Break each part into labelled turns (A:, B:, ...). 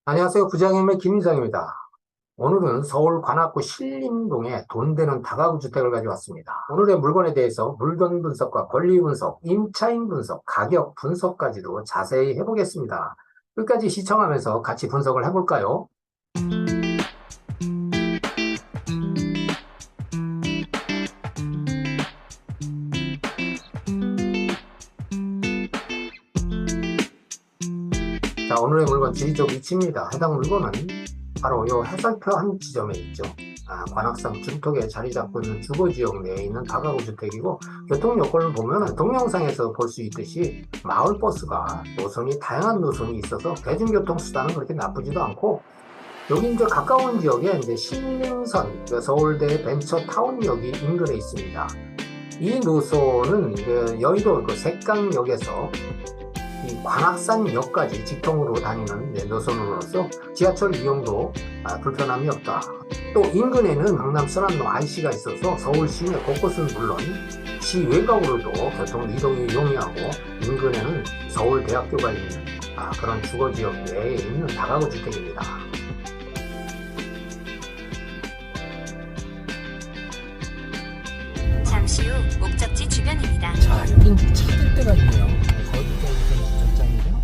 A: 안녕하세요. 부장님의 김인성입니다. 오늘은 서울 관악구 신림동에 돈 되는 다가구 주택을 가져왔습니다. 오늘의 물건에 대해서 물건 분석과 권리 분석, 임차인 분석, 가격 분석까지도 자세히 해보겠습니다. 끝까지 시청하면서 같이 분석을 해볼까요? 자, 오늘의 물건 지리적 위치입니다. 해당 물건은 바로 이 해설표 한 지점에 있죠. 관악산 중턱에 자리 잡고 있는 주거지역 내에 있는 다가구 주택이고, 교통 여건을 보면 동영상에서 볼 수 있듯이 마을버스가 노선이 다양한 노선이 있어서 대중교통 수단은 그렇게 나쁘지도 않고, 여기 이제 가까운 지역에 이제 신림선, 서울대 벤처타운역이 인근에 있습니다. 이 노선은 여의도 색강역에서 이 관악산역까지 직통으로 다니는 노선으로서 지하철 이용도 불편함이 없다. 또 인근에는 강남 서남로 IC가 있어서 서울 시내 곳곳은 물론 시 외곽으로도 교통 이동이 용이하고, 인근에는 서울대학교가 있는 그런 주거지역 내에 있는 다가구 주택입니다.
B: 잠시 후 목적지 주변입니다.
A: 자, 여긴 찾을 데가 있네요. 거기가 우선 주차장이죠.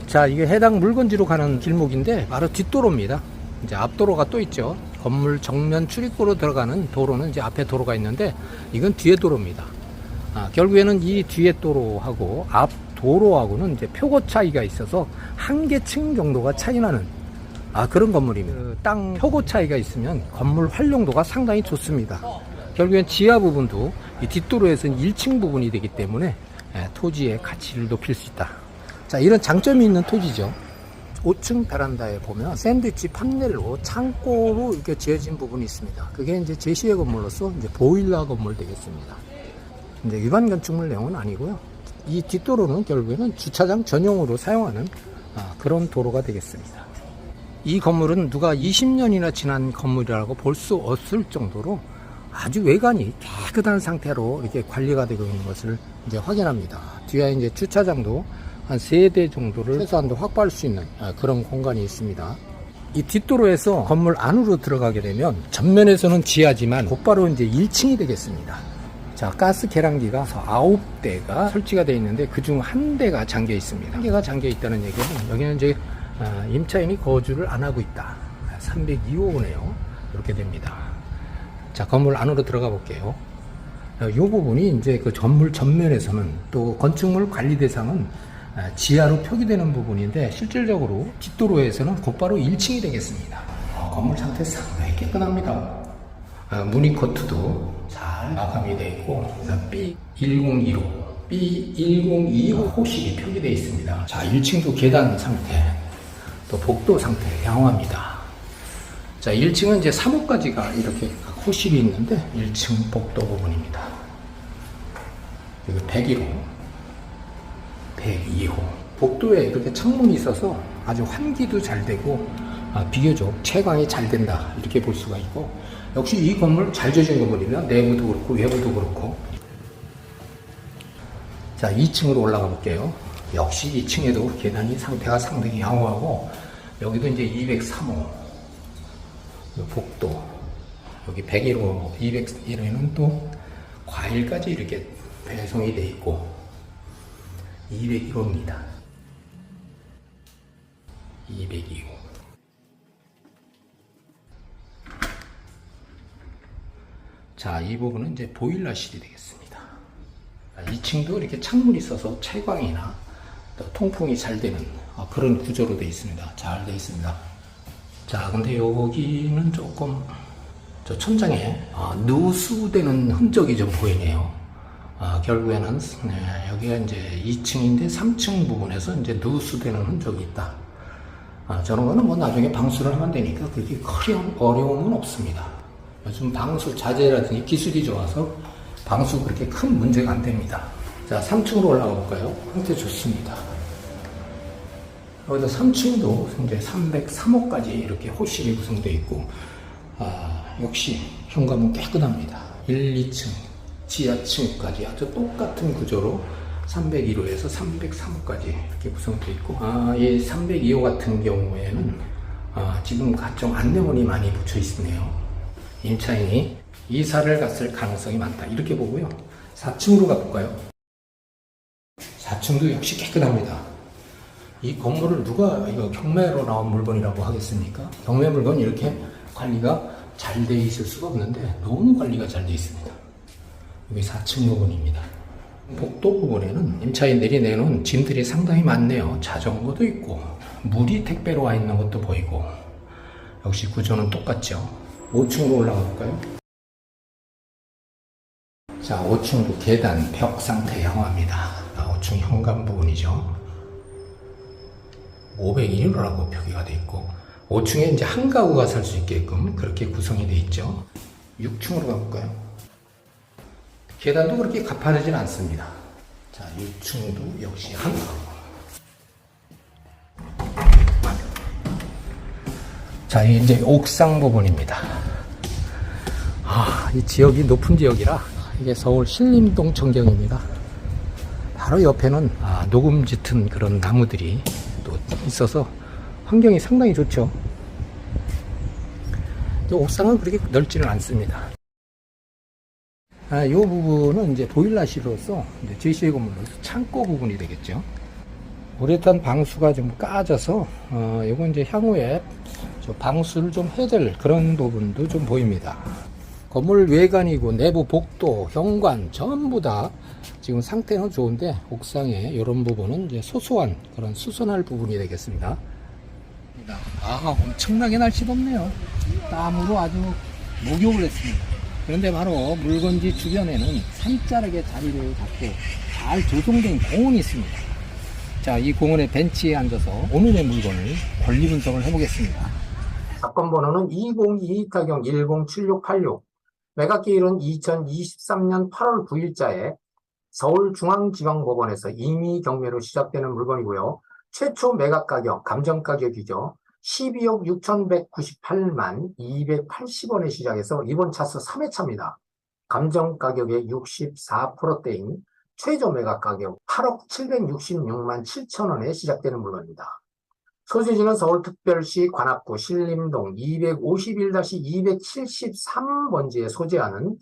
A: 자, 이게 해당 물건지로 가는 길목인데 바로 뒷도로입니다. 이제 앞도로가 또 있죠. 건물 정면 출입구로 들어가는 도로는 이제 앞에 도로가 있는데, 이건 뒤에 도로입니다. 결국에는 이 뒤에 도로하고 앞 도로하고는 이제 표고 차이가 있어서 한 개 층 정도가 차이 나는 그런 건물입니다. 땅 표고 차이가 있으면 건물 활용도가 상당히 좋습니다. 결국엔 지하 부분도 이 뒷도로에서는 1층 부분이 되기 때문에 토지의 가치를 높일 수 있다. 자, 이런 장점이 있는 토지죠. 5층 베란다에 보면 샌드위치 판넬로 창고로 이렇게 지어진 부분이 있습니다. 그게 이제 제시의 건물로서 이제 보일러 건물 되겠습니다. 이제 일반 건축물 내용은 아니고요. 이 뒷도로는 결국에는 주차장 전용으로 사용하는 그런 도로가 되겠습니다. 이 건물은 누가 20년이나 지난 건물이라고 볼 수 없을 정도로 아주 외관이 깨끗한 상태로 이렇게 관리가 되고 있는 것을 이제 확인합니다. 뒤에 이제 주차장도 한 3대 정도를 최소한도 확보할 수 있는 그런 공간이 있습니다. 이 뒷도로에서 건물 안으로 들어가게 되면 전면에서는 지하지만 곧바로 이제 1층이 되겠습니다. 자, 가스 계량기가 9대가 설치가 되어 있는데 그중 1대가 잠겨 있습니다. 1개가 잠겨 있다는 얘기는 여기는 이제 임차인이 거주를 안 하고 있다. 302호네요. 이렇게 됩니다. 자, 건물 안으로 들어가 볼게요. 이 부분이 이제 그 건물 전면에서는, 또 건축물 관리 대상은 지하로 표기되는 부분인데, 실질적으로 뒷도로에서는 곧바로 1층이 되겠습니다. 건물 상태 상당히 깨끗합니다. 무늬코트도 잘 마감이 되어 있고, B1015, B1025 호실이 표기되어 있습니다. 자, 1층도 계단 상태, 또 복도 상태 양호합니다. 자, 1층은 이제 3호까지가 이렇게 호실이 있는데 1층 복도 부분입니다. 여기 101호, 102호. 복도에 이렇게 창문이 있어서 아주 환기도 잘 되고 비교적 채광이 잘 된다, 이렇게 볼 수가 있고, 역시 이 건물 잘 지어진 건물이면 내부도 그렇고 외부도 그렇고. 자, 2층으로 올라가 볼게요. 역시 2층에도 계단이 상태가 상당히 양호하고, 여기도 이제 203호 복도, 여기 101호, 201호에는 또 과일까지 이렇게 배송이 되어 있고, 201호입니다. 202호. 자, 이 부분은 이제 보일러실이 되겠습니다. 2층도 이렇게 창문이 있어서 채광이나 또 통풍이 잘 되는 그런 구조로 되어 있습니다. 잘 되어 있습니다. 자, 근데 여기는 조금 저 천장에 누수되는 흔적이 좀 보이네요. 결국에는 여기가 이제 2층인데 3층 부분에서 이제 누수되는 흔적이 있다. 저런 거는 뭐 나중에 방수를 하면 되니까 그렇게 큰 어려움은 없습니다. 요즘 방수 자재라든지 기술이 좋아서 방수 그렇게 큰 문제가 안 됩니다. 자, 3층으로 올라가 볼까요? 상태 좋습니다. 여기서 3층도 이제 303호까지 이렇게 호실이 구성되어 있고, 역시 현관문 깨끗합니다. 1, 2층, 지하층까지 아주 똑같은 구조로 301호에서 303호까지 이렇게 구성되어 있고, 이 302호 같은 경우에는 지금 각종 안내문이 많이 붙여 있네요. 임차인이 이사를 갔을 가능성이 많다, 이렇게 보고요. 4층으로 가볼까요? 4층도 역시 깨끗합니다. 이 건물을 누가 이거 경매로 나온 물건이라고 하겠습니까? 경매 물건 이렇게 관리가 잘 돼 있을 수가 없는데 너무 관리가 잘 돼 있습니다. 여기 4층 부분입니다. 복도 부분에는 임차인들이 내놓은 짐들이 상당히 많네요. 자전거도 있고 물이 택배로 와 있는 것도 보이고, 역시 구조는 똑같죠. 5층으로 올라가 볼까요? 자, 5층도 계단, 벽 상태 양호합니다. 5층 현관 부분이죠. 501호라고 표기가 되어 있고, 5층에 이제 한 가구가 살 수 있게끔 그렇게 구성이 되어 있죠. 6층으로 가볼까요? 계단도 그렇게 가파르진 않습니다. 자, 6층도 역시 한 가구. 자, 이제 옥상 부분입니다. 이 지역이 높은 지역이라 이게 서울 신림동 전경입니다. 바로 옆에는 녹음 짙은 그런 나무들이 또 있어서 환경이 상당히 좋죠. 옥상은 그렇게 넓지는 않습니다. 이 부분은 이제 보일러실로서 제시의 건물로서 창고 부분이 되겠죠. 우레탄 방수가 좀 까져서 이건 이제 향후에 방수를 좀 해야 될 그런 부분도 좀 보입니다. 건물 외관이고 내부 복도, 현관 전부 다 지금 상태는 좋은데, 옥상에 이런 부분은 이제 소소한 그런 수선할 부분이 되겠습니다. 엄청나게 날씨 덥네요. 땀으로 아주 목욕을 했습니다. 그런데 바로 물건지 주변에는 산자락의 자리를 갖고 잘 조성된 공원이 있습니다. 자, 이 공원의 벤치에 앉아서 오늘의 물건을 권리 분석을 해보겠습니다. 사건 번호는 2022-107686, 매각기일은 2023년 8월 9일자에 서울중앙지방법원에서 임의 경매로 시작되는 물건이고요. 최초 매각 가격, 감정 가격이죠. 12억 6,198만 280원에 시작해서 이번 차수 3회차입니다. 감정 가격의 64%대인 최저 매각 가격 8억 766만 7천원에 시작되는 물건입니다. 소재지는 서울특별시 관악구 신림동 251-273번지에 소재하는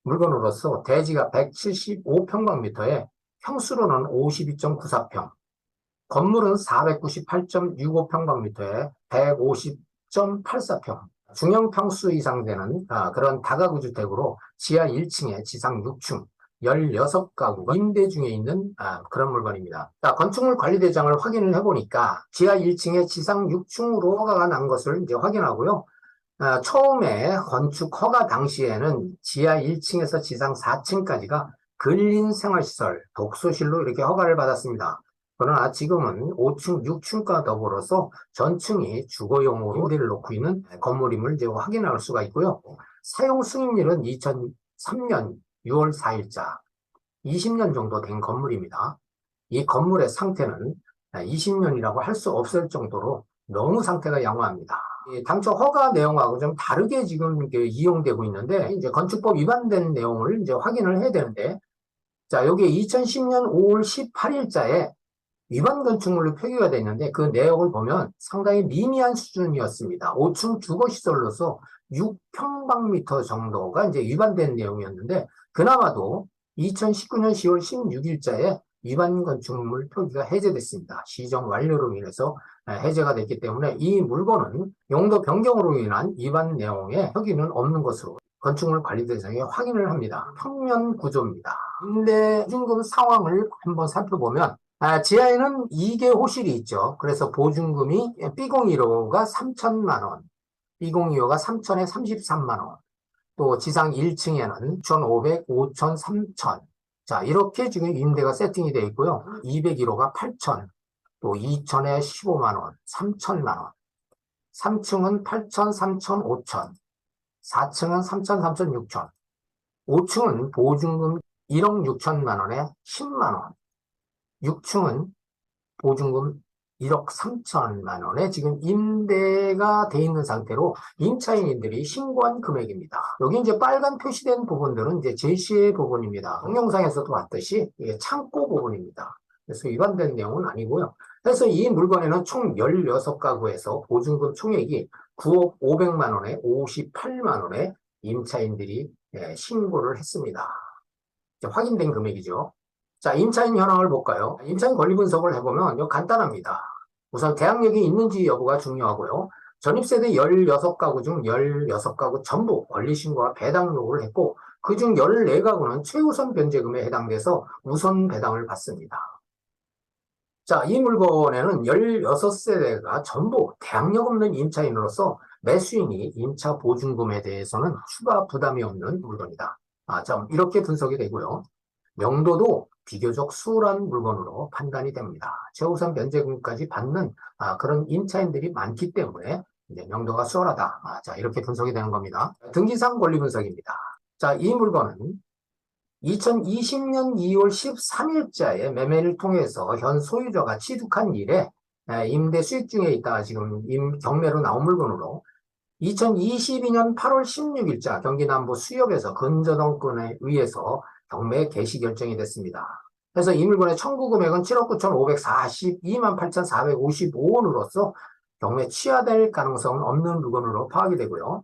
A: 물건으로서 대지가 175평방미터에 평수로는 52.94평, 건물은 498.65평방미터에 150.84평, 중형평수 이상 되는 그런 다가구 주택으로 지하 1층에 지상 6층, 16가구가 임대 중에 있는 그런 물건입니다. 자, 건축물 관리대장을 확인을 해보니까 지하 1층에 지상 6층으로 허가가 난 것을 이제 확인하고요. 처음에 건축 허가 당시에는 지하 1층에서 지상 4층까지가 근린생활시설, 독서실로 이렇게 허가를 받았습니다. 그러나 지금은 5층, 6층과 더불어서 전층이 주거용으로 임대를 놓고 있는 건물임을 이제 확인할 수가 있고요. 사용 승인일은 2003년 6월 4일자, 20년 정도 된 건물입니다. 이 건물의 상태는 20년이라고 할 수 없을 정도로 너무 상태가 양호합니다. 당초 허가 내용하고 좀 다르게 지금 이용되고 있는데, 이제 건축법 위반된 내용을 이제 확인을 해야 되는데, 자, 여기에 2010년 5월 18일자에 위반 건축물로 표기가 되어 있는데, 그 내역을 보면 상당히 미미한 수준이었습니다. 5층 주거시설로서 6평방미터 정도가 이제 위반된 내용이었는데, 그나마도 2019년 10월 16일자에 위반 건축물 표기가 해제됐습니다. 시정 완료로 인해서 해제가 됐기 때문에 이 물건은 용도 변경으로 인한 위반 내용에 표기는 없는 것으로 건축물 관리대상에 확인을 합니다. 평면 구조입니다. 임대 보증금 상황을 한번 살펴보면 지하에는 2개 호실이 있죠. 그래서 보증금이 B01호가 3천만 원, B02호가 3천에 33만 원, 또 지상 1층에는 1,500, 5천, 3천. 자, 이렇게 지금 임대가 세팅이 되어 있고요. 201호가 8천, 또 2천에 15만 원, 3천만 원. 3층은 8천, 3천, 5천. 4층은 3천, 3천, 6천. 5층은 보증금 1억 6천만 원에 10만 원, 6층은 보증금 1억 3천만 원에 지금 임대가 돼 있는 상태로 임차인들이 신고한 금액입니다. 여기 이제 빨간 표시된 부분들은 이제 제시의 부분입니다. 동영상에서도 봤듯이 이게 창고 부분입니다. 그래서 위반된 내용은 아니고요. 그래서 이 물건에는 총 16가구에서 보증금 총액이 9억 500만 원에 58만 원에 임차인들이 신고를 했습니다. 확인된 금액이죠. 자, 임차인 현황을 볼까요? 임차인 권리 분석을 해보면 이거 간단합니다. 우선 계약력이 있는지 여부가 중요하고요. 전입세대 16가구 중 16가구 전부 권리신고와 배당 요구를 했고 그중 14가구는 최우선 변제금에 해당돼서 우선 배당을 받습니다. 자, 이 물건에는 16세대가 전부 계약력 없는 임차인으로서 매수인이 임차 보증금에 대해서는 추가 부담이 없는 물건이다. 이렇게 분석이 되고요. 명도도 비교적 수월한 물건으로 판단이 됩니다. 최우선 변제금까지 받는 그런 임차인들이 많기 때문에 이제 명도가 수월하다. 이렇게 분석이 되는 겁니다. 등기상 권리 분석입니다. 자, 이 물건은 2020년 2월 13일자에 매매를 통해서 현 소유자가 취득한 일에 임대 수익 중에 있다가 지금 경매로 나온 물건으로 2022년 8월 16일자 경기 남부 수협에서 근저당권에 의해서 경매 개시 결정이 됐습니다. 그래서 이 물건의 청구 금액은 7억 9,542만 8,455원으로서 경매 취하될 가능성은 없는 물건으로 파악이 되고요.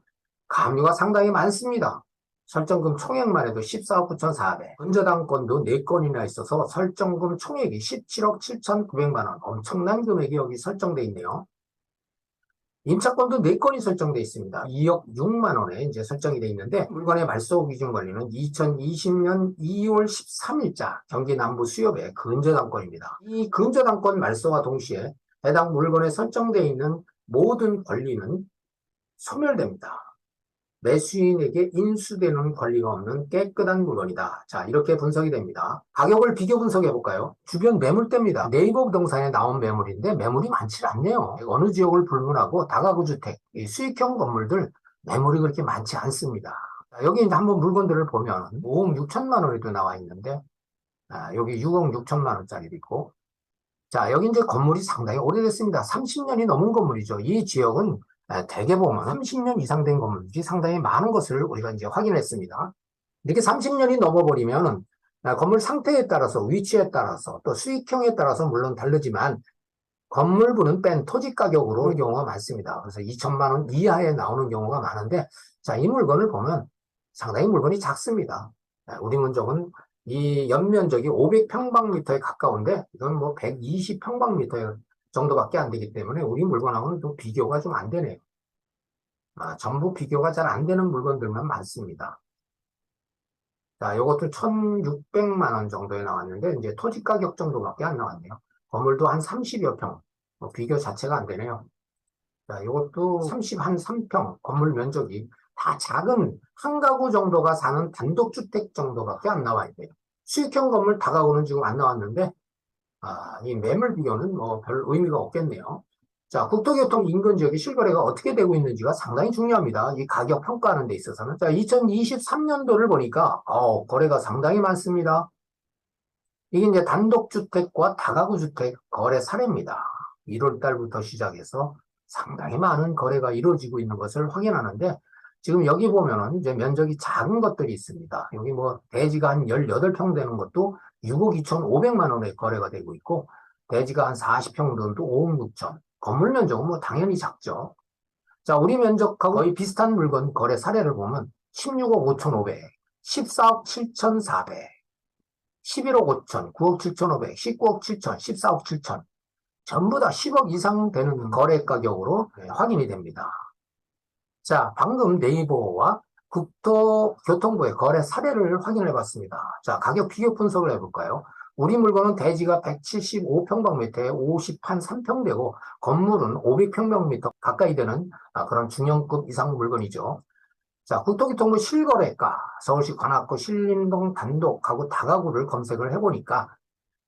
A: 가압류가 상당히 많습니다. 설정금 총액만 해도 14억 9,400. 근저당권도 4건이나 있어서 설정금 총액이 17억 7,900만 원. 엄청난 금액이 여기 설정돼 있네요. 임차권도 4건이 설정돼 있습니다. 2억 6만 원에 이제 설정이 돼 있는데 물건의 말소 기준 권리는 2020년 2월 13일자 경기 남부 수협의 근저당권입니다. 이 근저당권 말소와 동시에 해당 물건에 설정돼 있는 모든 권리는 소멸됩니다. 매수인에게 인수되는 권리가 없는 깨끗한 물건이다. 자, 이렇게 분석이 됩니다. 가격을 비교 분석해 볼까요? 주변 매물대입니다. 네이버 부동산에 나온 매물인데 매물이 많지 않네요. 어느 지역을 불문하고 다가구 주택, 수익형 건물들 매물이 그렇게 많지 않습니다. 자, 여기 이제 한번 물건들을 보면 5억 6천만 원에도 나와 있는데 여기 6억 6천만 원짜리도 있고 자, 여기 이제 건물이 상당히 오래됐습니다. 30년이 넘은 건물이죠. 이 지역은 대개 보면 30년 이상 된 건물들이 상당히 많은 것을 우리가 이제 확인했습니다. 이렇게 30년이 넘어버리면 건물 상태에 따라서 위치에 따라서 또 수익형에 따라서 물론 다르지만 건물부는 뺀 토지 가격으로 오는 경우가 많습니다. 그래서 2천만 원 이하에 나오는 경우가 많은데 자, 이 물건을 보면 상당히 물건이 작습니다. 우리 문적은 이 연면적이 500평방미터에 가까운데 이건 뭐 120평방미터 정도밖에 안 되기 때문에 우리 물건하고는 좀 비교가 좀 안 되네요. 전부 비교가 잘 안 되는 물건들만 많습니다. 자, 이것도 1,600만 원 정도에 나왔는데 이제 토지 가격 정도밖에 안 나왔네요. 건물도 한 30여 평, 비교 자체가 안 되네요. 자, 이것도 33평 건물 면적이 다 작은 한 가구 정도가 사는 단독주택 정도밖에 안 나와 있네요. 수익형 건물 다가구는 지금 안 나왔는데 이 매물 비교는 뭐 별 의미가 없겠네요. 자, 국토교통 인근 지역의 실거래가 어떻게 되고 있는지가 상당히 중요합니다. 이 가격 평가하는 데 있어서는. 자, 2023년도를 보니까, 거래가 상당히 많습니다. 이게 이제 단독주택과 다가구주택 거래 사례입니다. 1월 달부터 시작해서 상당히 많은 거래가 이루어지고 있는 것을 확인하는데, 지금 여기 보면은 이제 면적이 작은 것들이 있습니다. 여기 뭐 대지가 한 18평 되는 것도 6억 2,500만 원에 거래가 되고 있고, 대지가 한 40평 정도 5억 6천. 건물 면적은 뭐 당연히 작죠. 자, 우리 면적하고 거의 비슷한 물건 거래 사례를 보면 16억 5,500, 14억 7,400, 11억 5천, 9억 7,500, 19억 7천, 14억 7천. 전부 다 10억 이상 되는 거래 가격으로 확인이 됩니다. 자, 방금 네이버와 국토교통부의 거래 사례를 확인해 봤습니다. 자, 가격 비교 분석을 해볼까요? 우리 물건은 대지가 175평방미터에 50한 3평 되고 건물은 500평방미터 가까이 되는 그런 중형급 이상 물건이죠. 자, 국토교통부 실거래가 서울시 관악구 신림동 단독 가구 다가구를 검색을 해보니까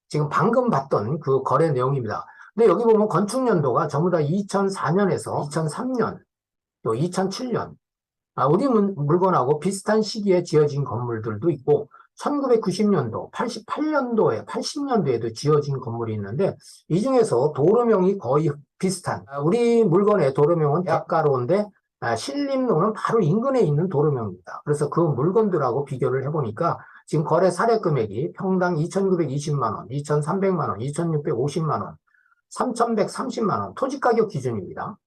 A: 지금 방금 봤던 그 거래 내용입니다. 근데 여기 보면 건축 연도가 전부 다 2004년에서 2003년 또 2007년 우리 물건하고 비슷한 시기에 지어진 건물들도 있고 1990년도, 88년도에, 80년도에도 지어진 건물이 있는데 이 중에서 도로명이 거의 비슷한 우리 물건의 도로명은 약가로운데 신림로는 바로 인근에 있는 도로명입니다. 그래서 그 물건들하고 비교를 해보니까 지금 거래 사례 금액이 평당 2,920만 원, 2,300만 원, 2,650만 원, 3,130만 원 토지 가격 기준입니다.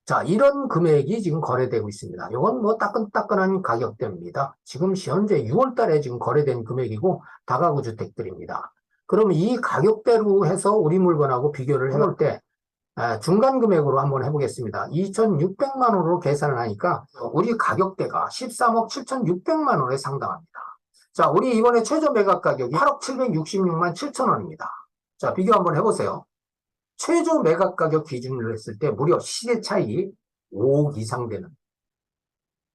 A: 자, 이런 금액이 지금 거래되고 있습니다. 이건 뭐 따끈따끈한 가격대입니다. 지금 현재 6월 달에 지금 거래된 금액이고 다가구 주택들입니다. 그럼 이 가격대로 해서 우리 물건하고 비교를 해볼 때 중간 금액으로 한번 해보겠습니다. 2,600만 원으로 계산을 하니까 우리 가격대가 13억 7,600만 원에 상당합니다. 자, 우리 이번에 최저 매각 가격이 8억 766만 7천 원입니다. 자, 비교 한번 해보세요. 최저 매각 가격 기준으로 했을 때 무려 시세 차이 5억 이상 되는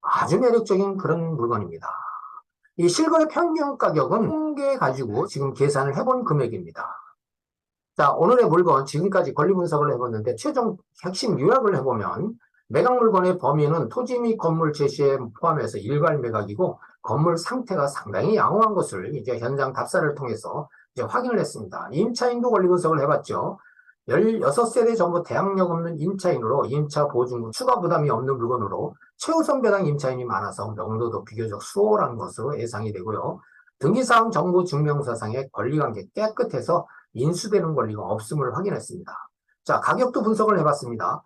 A: 아주 매력적인 그런 물건입니다. 이 실거래 평균 가격은 통계 가지고 지금 계산을 해본 금액입니다. 자, 오늘의 물건 지금까지 권리 분석을 해봤는데 최종 핵심 요약을 해보면 매각 물건의 범위는 토지 및 건물 제시에 포함해서 일괄 매각이고 건물 상태가 상당히 양호한 것을 이제 현장 답사를 통해서 이제 확인을 했습니다. 임차인도 권리 분석을 해봤죠. 16세대 전부 대항력 없는 임차인으로 임차 보증금 추가 부담이 없는 물건으로 최우선 배당 임차인이 많아서 명도도 비교적 수월한 것으로 예상이 되고요. 등기사항 정보 증명서상의 권리관계 깨끗해서 인수되는 권리가 없음을 확인했습니다. 자, 가격도 분석을 해봤습니다.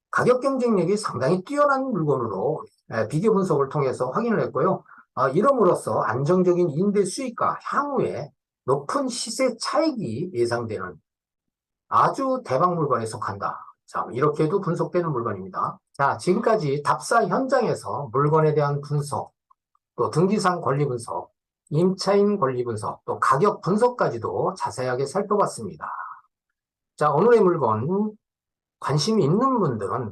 A: 가격 경쟁력이 상당히 뛰어난 물건으로 비교 분석을 통해서 확인을 했고요. 이럼으로써 안정적인 임대 수익과 향후에 높은 시세 차익이 예상되는 아주 대박 물건에 속한다. 자, 이렇게도 분석되는 물건입니다. 자, 지금까지 답사 현장에서 물건에 대한 분석, 또 등기상 권리 분석, 임차인 권리 분석, 또 가격 분석까지도 자세하게 살펴봤습니다. 자, 오늘의 물건 관심이 있는 분들은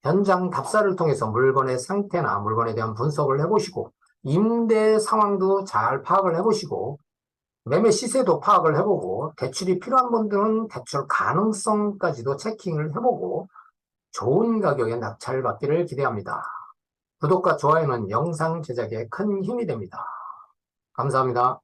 A: 현장 답사를 통해서 물건의 상태나 물건에 대한 분석을 해보시고 임대 상황도 잘 파악을 해보시고 매매 시세도 파악을 해보고 대출이 필요한 분들은 대출 가능성까지도 체킹을 해보고 좋은 가격에 낙찰받기를 기대합니다. 구독과 좋아요는 영상 제작에 큰 힘이 됩니다. 감사합니다.